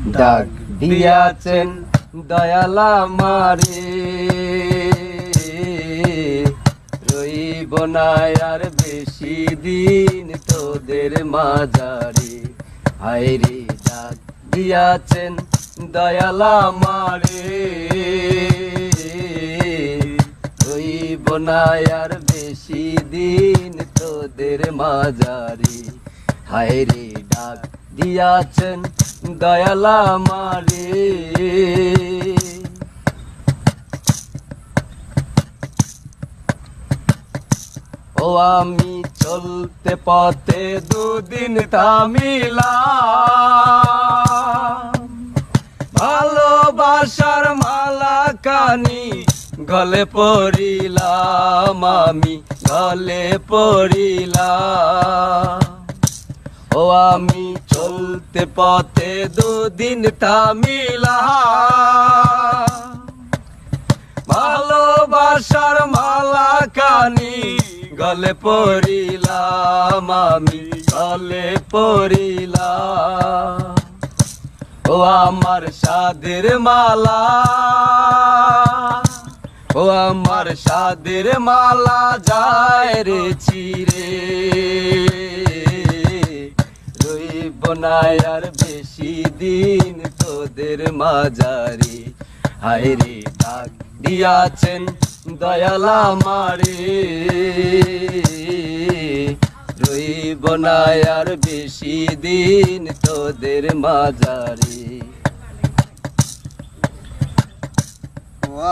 ডাক দিয়াছেন দয়াল আমারে, রইব না আর বেশি দিন তোদের মাঝারে। হায়রে ডাক দিয়াছেন দয়াল আমারে, রইব না আর বেশি দিন তোদের মাঝারে। হায়রে ডাক দিয়াছেন দয়াল আমারে। ও আমি চলতে পথে দুদিন থামিলাম, ভালোবাসার মালা কানি গলে পড়িলাম, আমি গলে পড়িলাম। ও আমি চলতে পথে দুদিন থামিলাম, ভালোবাসার মালা কানি গলে পড়িলাম, আমি গলে পড়িলাম। ও আমার সাদের মালা, ও আমার সাদের মালা যায় রে চিরে, রইব না আর বেশি দিন তোদের মাঝারে। হায়রে ডাক দিয়াছেন দয়াল আমারে, রইব না আর বেশি দিন তোদের মাঝারে।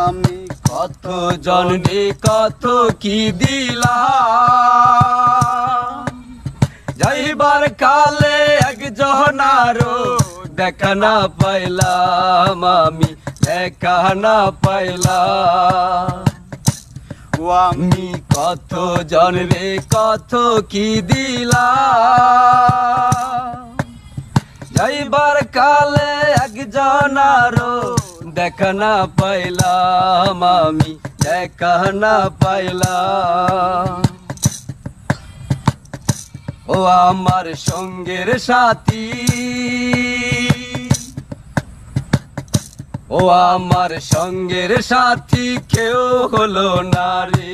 আমি কত জন্মে কত কি দিলাম, যাইবার কালে একজন আরো দেখা না পাইলাম, আমি দেখা না পাইলাম। ও আমি কত জন্মে কত কি দিলাম, যাইবার কালে একজন আরো দেখা না পাইলাম, আমি দেখা না পাইলাম। ও আমার সঙ্গের সাথী, ও আমার সঙ্গের সাথী কেউ হলো না রে,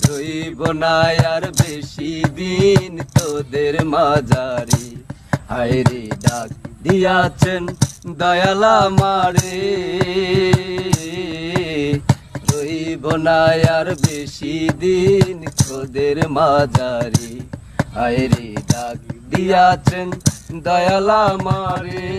রইব না আর বেশি দিন তোদের মাঝারে। হায়রে ডাক দিয়াছেন দয়াল আমারে, রইব না আর বেশি দিন তোদের মাঝারে। হায়রে ডাক দিয়াছেন দয়াল আমারে।